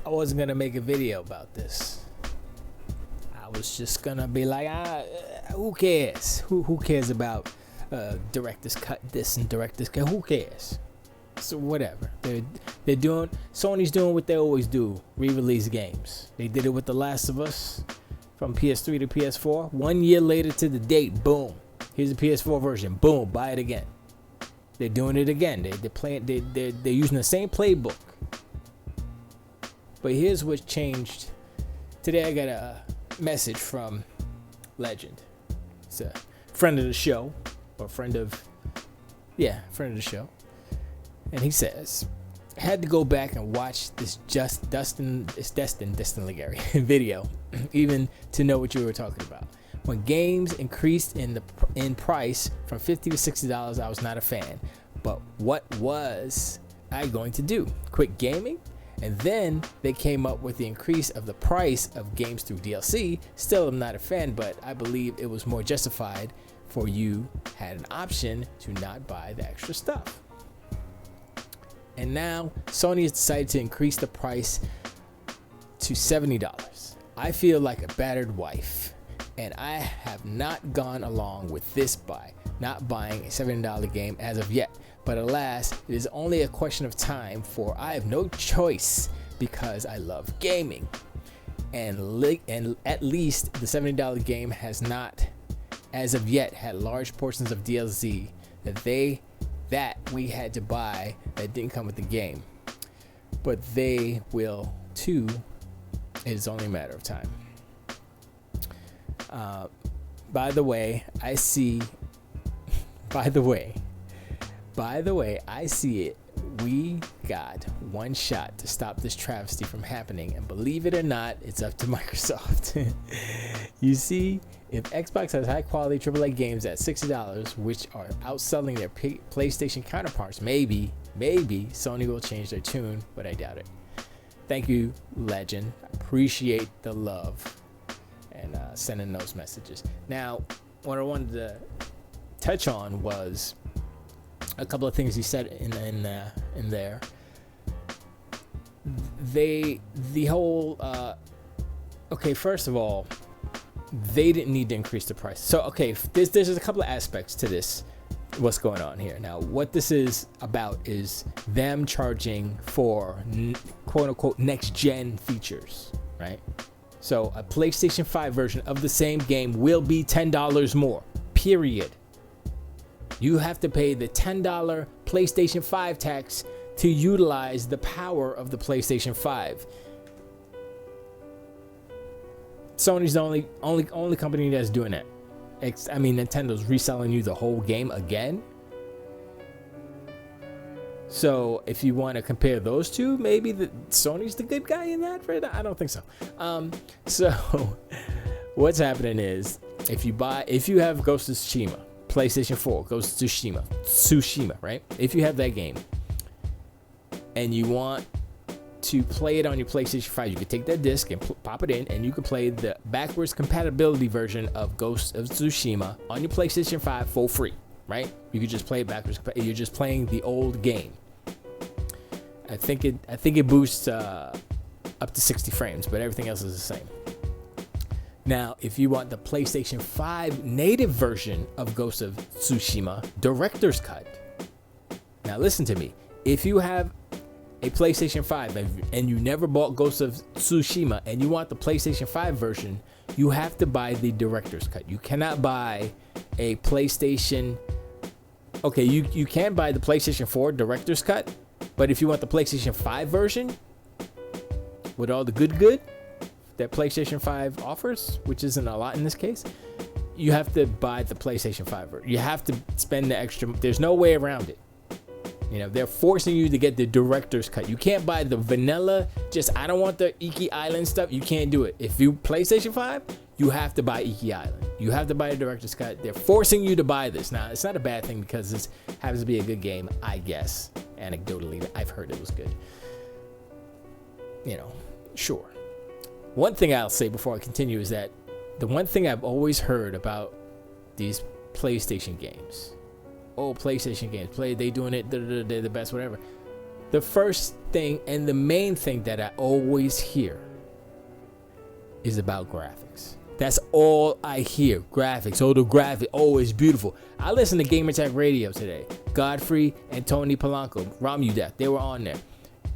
I wasn't gonna make a video about this. I was just gonna be like, who cares? Who cares about director's cut this and director's cut? Who cares? So whatever. They're doing. Sony's doing what they always do: re-release games. They did it with The Last of Us from PS3 to PS4. 1 year later to the date, boom. Here's the PS4 version. Boom, buy it again. They're doing it again. They're playing. They're using the same playbook. But here's what changed. Today I got a message from Legend. It's a friend of the show, or friend of the show. And he says, I had to go back and watch this Destin Legary video, even to know what you were talking about. When games increased in price from $50 to $60, I was not a fan. But what was I going to do? Quit gaming? And then they came up with the increase of the price of games through DLC. Still, I'm not a fan, but I believe it was more justified for you had an option to not buy the extra stuff. And now Sony has decided to increase the price to $70. I feel like a battered wife, and I have not gone along with this by not buying a $70 game as of yet. But alas, it is only a question of time, for I have no choice because I love gaming. And at least the $70 game has not, as of yet, had large portions of DLC that we had to buy that didn't come with the game. But they will too. It's only a matter of time. By the way, I see it. We got one shot to stop this travesty from happening, and believe it or not, it's up to Microsoft. You see, if Xbox has high quality AAA games at $60, which are outselling their PlayStation counterparts, maybe Sony will change their tune, but I doubt it. Thank you, Legend. Appreciate the love and sending those messages. Now, what I wanted to touch on was a couple of things he said in there. First of all, they didn't need to increase the price. So there's a couple of aspects to this. What's going on here now? What this is about is them charging for quote unquote next gen features, right? So a PlayStation 5 version of the same game will be $10 more. Period. You have to pay the $10 PlayStation 5 tax to utilize the power of the PlayStation 5. Sony's the only company that's doing that. Nintendo's reselling you the whole game again. So if you want to compare those two, maybe Sony's the good guy in that. Right? I don't think so. So what's happening is if you have Ghost of Tsushima, PlayStation 4, Ghost of Tsushima, right? If you have that game and you want to play it on your PlayStation 5, you can take that disc and pop it in, and you can play the backwards compatibility version of Ghost of Tsushima on your PlayStation 5 for free, right? You could just play it backwards. You're just playing the old game. I think it boosts up to 60 frames, but everything else is the same. Now, if you want the PlayStation 5 native version of Ghost of Tsushima Director's Cut, now listen to me. If you have a PlayStation 5 and you never bought Ghost of Tsushima and you want the PlayStation 5 version, you have to buy the Director's Cut. You cannot buy a PlayStation... Okay, you can buy the PlayStation 4 Director's Cut, but if you want the PlayStation 5 version with all the good that PlayStation 5 offers, which isn't a lot in this case, you have to buy the PlayStation 5 version. You have to spend the extra. There's no way around it. You know, they're forcing you to get the Director's Cut. You can't buy the vanilla, I don't want the Iki Island stuff. You can't do it. If you PlayStation 5, you have to buy Iki Island. You have to buy a Director's Cut. They're forcing you to buy this. Now, it's not a bad thing because this happens to be a good game, I guess. Anecdotally, I've heard it was good. You know, sure. One thing I'll say before I continue is that the one thing I've always heard about these PlayStation games, PlayStation games, they doing it, they're the best, whatever. the first thing and the main thing that I always hear is about graphics. That's all I hear. Graphics. Oh, the graphic. Oh, it's beautiful. I listened to Game Attack Radio today. Godfrey and Tony Polanco, Romudak, they were on there.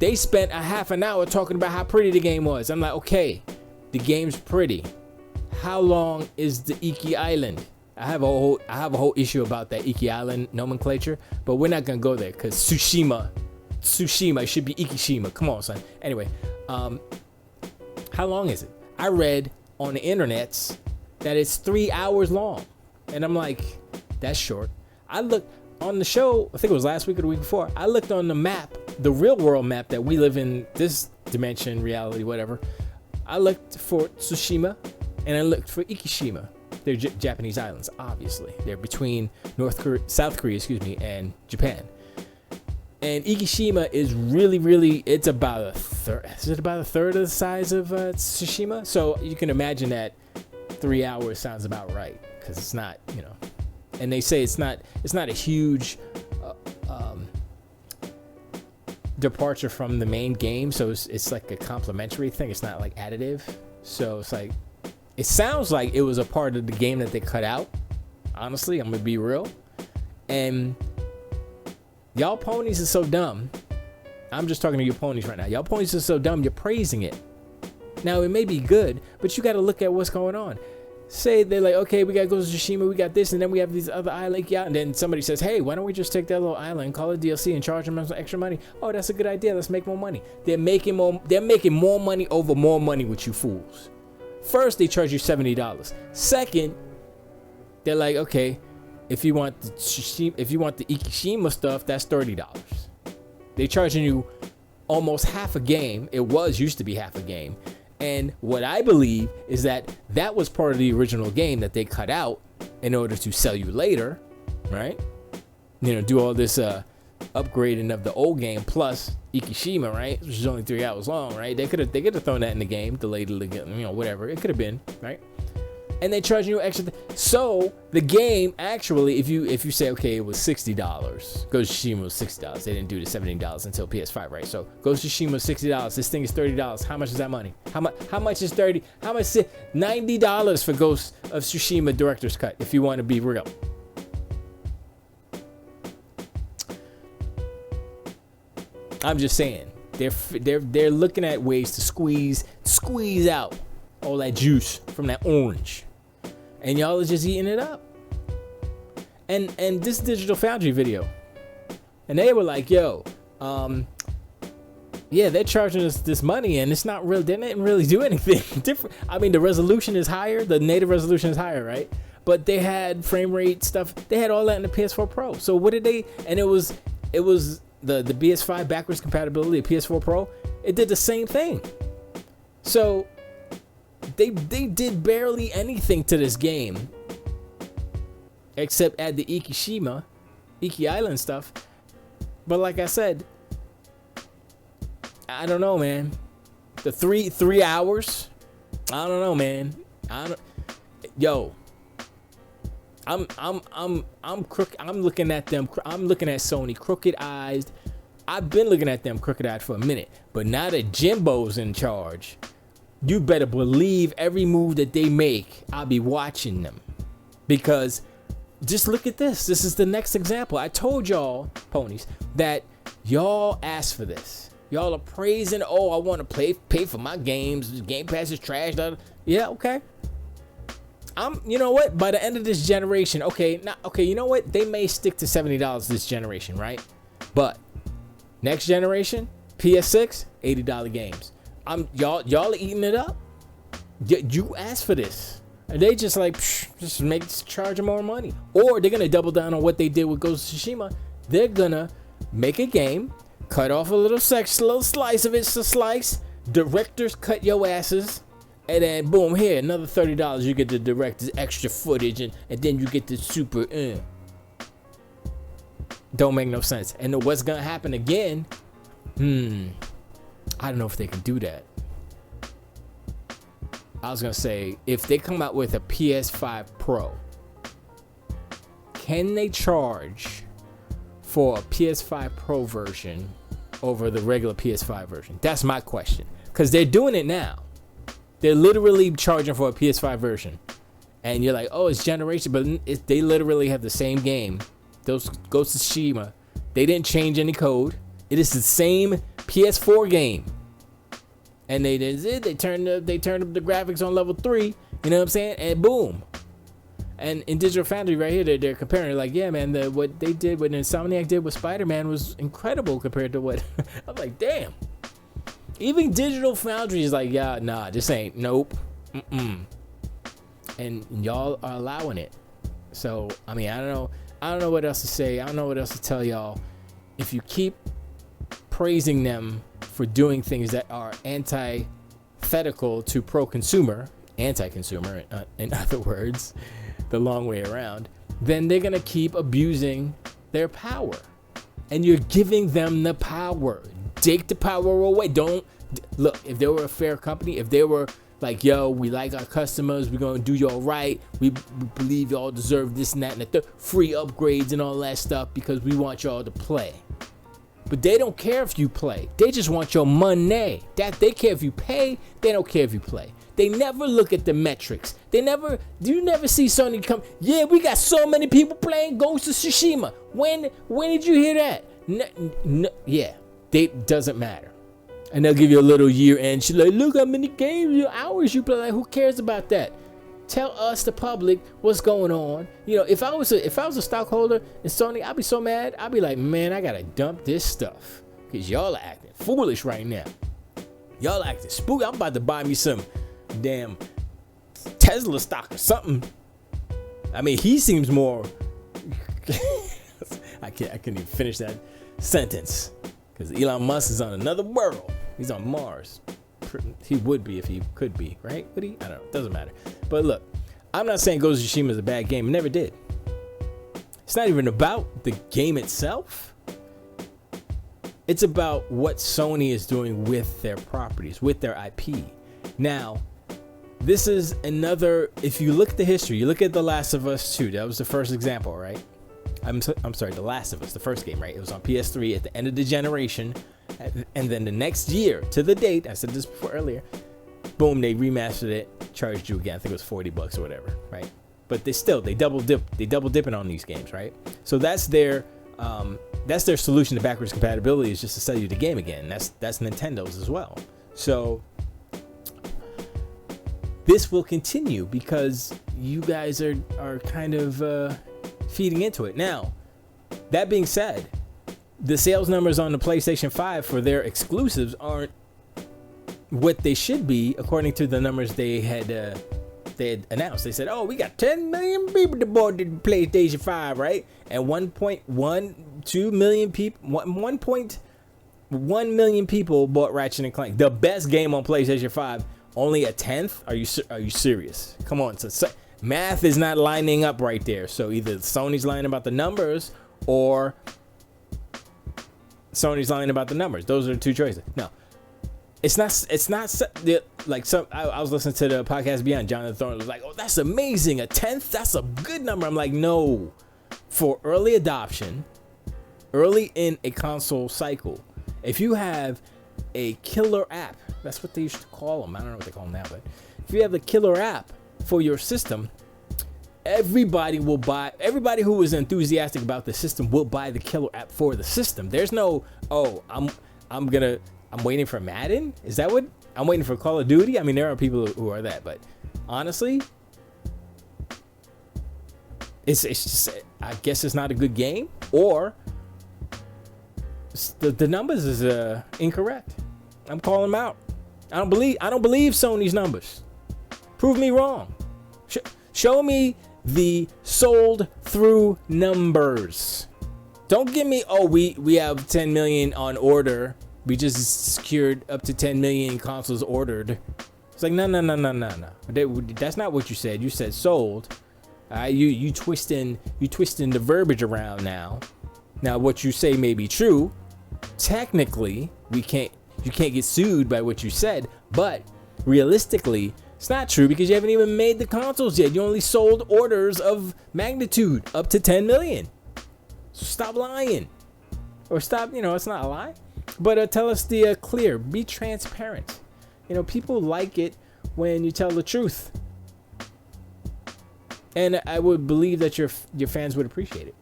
They spent a half an hour talking about how pretty the game was. I'm like, okay, the game's pretty. How long is the Iki Island? I have a whole issue about that Iki Island nomenclature, but we're not gonna go there because Tsushima should be Ikishima. Come on, son. Anyway, how long is it? I read on the internets that it's 3 hours long, and I'm like, that's short. I looked on the show, I think it was last week or the week before. I looked on the map, the real world map that we live in, this dimension, reality, whatever. I looked for Tsushima, and I looked for Ikishima. They're Japanese islands, obviously. They're between South Korea, and Japan. And Ikishima is really, it's about a third. Is it about a third of the size of Tsushima? So you can imagine that 3 hours sounds about right, because it's not, and they say it's not a huge departure from the main game. So it's like a complementary thing. It's not like additive. So it's like, it sounds like it was a part of the game that they cut out. Honestly, I'm gonna be real. And y'all ponies are so dumb. I'm just talking to you ponies right now. Y'all ponies are so dumb, you're praising it. Now, it may be good, but you got to look at what's going on. Say they're like, okay, we got to go to Tsushima, we got this, and then we have these other islands. Yeah, and then somebody says, hey, why don't we just take that little island, call it DLC, and charge them some extra money? Oh, that's a good idea. Let's make more money. They're making more money over more money with you fools. First, they charge you $70. Second, they're like, okay, if you want the Ikishima stuff, that's $30. They're charging you almost half a game. It used to be half a game. And what I believe is that was part of the original game that they cut out in order to sell you later, right? Do all this upgrading of the old game plus Ikishima, right? Which is only 3 hours long, right? They could have thrown that in the game, delayed it, whatever. It could have been, right? And they charge you extra. So the game actually, if you say, okay, it was $60. Ghost of Tsushima was $60. They didn't do the $17 until PS5, right? So Ghost of Tsushima was $60. This thing is $30. How much is that money? How much is 30? How much is $90 for Ghost of Tsushima Director's Cut? If you want to be real. I'm just saying, they're looking at ways to squeeze out all that juice from that orange. And y'all are just eating it up. And this Digital Foundry video. And they were like, yo, yeah, they're charging us this money and it's not real. They didn't really do anything different. I mean, the resolution is higher. The native resolution is higher, right? But they had frame rate stuff. They had all that in the PS4 Pro. So what did they, and it was the PS5 backwards compatibility, the PS4 Pro. It did the same thing. So they did barely anything to this game except add the Iki Island stuff. But like I said, I don't know, man. The three hours, I don't know, man. Yo, I'm crook. I'm looking at them. I'm looking at Sony crooked eyes. I've been looking at them crooked eyed for a minute, but now that Jimbo's in charge, you better believe every move that they make, I'll be watching them. Because just look at this. This is the next example. I told y'all, ponies, that y'all asked for this. Y'all are praising, oh, I want to pay for my games. Game Pass is trash. Yeah, okay. You know what? By the end of this generation, you know what? They may stick to $70 this generation, right? But next generation, PS6, $80 games. Y'all are eating it up. You asked for this, and they just like just charge them more money, or they're gonna double down on what they did with Ghost of Tsushima. They're gonna make a game, cut off a little slice of it, slice. Directors cut your asses, and then boom, here another $30. You get the director's extra footage, and then you get the super. Don't make no sense. And what's gonna happen again? I don't know if they can do that. I was gonna say, if they come out with a PS5 Pro, can they charge for a PS5 Pro version over the regular PS5 version? That's my question. Because they're doing it now. They're literally charging for a PS5 version. And you're like, oh, it's generation. But they literally have the same game. Those Ghost of Tsushima. They didn't change any code. It is the same PS4 game. And they turned up the graphics on level 3. You know what I'm saying? And boom. And in Digital Foundry right here, they're comparing. Like, yeah, man, what they did, what Insomniac did with Spider-Man was incredible compared to what... I'm like, damn. Even Digital Foundry is like, yeah, nah, this ain't, nope. And y'all are allowing it. So, I mean, I don't know what else to say. I don't know what else to tell y'all. If you keep praising them for doing things that are antithetical to pro-consumer, anti-consumer, in other words, the long way around, then they're gonna keep abusing their power, and you're giving them the power. Take the power away. Don't look. If they were a fair company, if they were like, yo, we like our customers, we're gonna do y'all right, we believe y'all deserve this and that and the free upgrades and all that stuff because we want y'all to play. But they don't care if you play. They just want your money. That they care if you pay. They don't care if you play. They never look at the metrics. Do you never see Sony come, yeah, we got so many people playing Ghost of Tsushima. When did you hear that? Yeah, it doesn't matter. And they'll give you a little year end. She's like, look how many games, hours you play. Like, who cares about that? Tell us, the public, what's going on. You know, if I was a stockholder in Sony, I'd be so mad. I'd be like, man, I gotta dump this stuff because y'all are acting foolish right now. Y'all acting spooky. I'm about to buy me some damn Tesla stock or something. I mean, he seems more. I couldn't even finish that sentence because Elon Musk is on another world. He's on Mars. He would be if he could be, right? Would he? I don't know. Doesn't matter. But look, I'm not saying Ghost of Tsushima is a bad game. It never did. It's not even about the game itself. It's about what Sony is doing with their properties, with their IP. Now, this is another, if you look at the history, you look at The Last of Us 2. That was the first example, right? I'm sorry, The Last of Us, the first game, right? It was on PS3 at the end of the generation. And then the next year, to the date, I said this before earlier, boom, they remastered it, charged you again. I think it was $40 or whatever, right? But they double dipping on these games, right? So that's their solution to backwards compatibility, is just to sell you the game again. That's Nintendo's as well. So this will continue because you guys are kind of feeding into it. Now, that being said, the sales numbers on the PlayStation 5 for their exclusives aren't what they should be, according to the numbers they had announced. They said, oh, we got 10 million people that bought the PlayStation 5, right? And 1.12 million people, 1.1 million people bought Ratchet and Clank, the best game on PlayStation 5. Only a tenth? Are you serious? Come on. So math is not lining up right there. So either Sony's lying about the numbers or Sony's lying about the numbers. Those are the two choices. No, it's not like some. I was listening to the podcast Beyond. Jonathan Thorne was like, "Oh, that's amazing! A tenth? That's a good number." I'm like, no, for early adoption, early in a console cycle, if you have a killer app, that's what they used to call them. I don't know what they call them now, but if you have a killer app for your system, everybody will buy. Everybody who is enthusiastic about the system will buy the killer app for the system. There's no, oh, I'm waiting for Madden. Is that what I'm waiting for? Call of Duty? I mean, there are people who are that, but honestly, it's just, I guess it's not a good game, or the numbers is incorrect. I'm calling them out. I don't believe Sony's numbers. Prove me wrong. Show me the sold through numbers. Don't give me, oh, we have 10 million on order. We just secured up to 10 million consoles ordered. It's like, no. That's not what you said. You said sold. You twisting the verbiage around now. Now what you say may be true. Technically, you can't get sued by what you said, but realistically, it's not true because you haven't even made the consoles yet. You only sold orders of magnitude up to 10 million. So stop lying. Or stop, it's not a lie. But tell us the clear. Be transparent. You know, people like it when you tell the truth. And I would believe that your fans would appreciate it.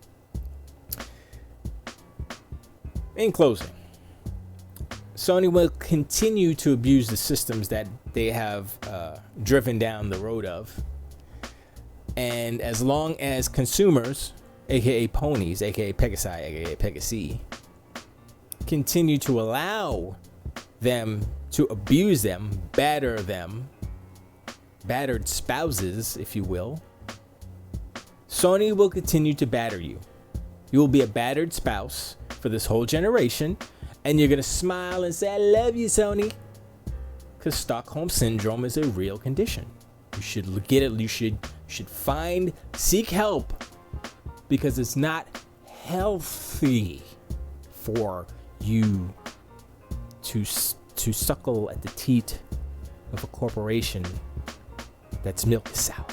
In closing, Sony will continue to abuse the systems that they have driven down the road of. And as long as consumers, aka Ponies, aka Pegasi, aka Pegasi, continue to allow them to abuse them, battered spouses, if you will, Sony will continue to batter you. You will be a battered spouse for this whole generation, and you're going to smile and say, I love you, Sony. Because Stockholm Syndrome is a real condition. You should look at it. You should seek help, because it's not healthy for you to suckle at the teat of a corporation that's milk is sour.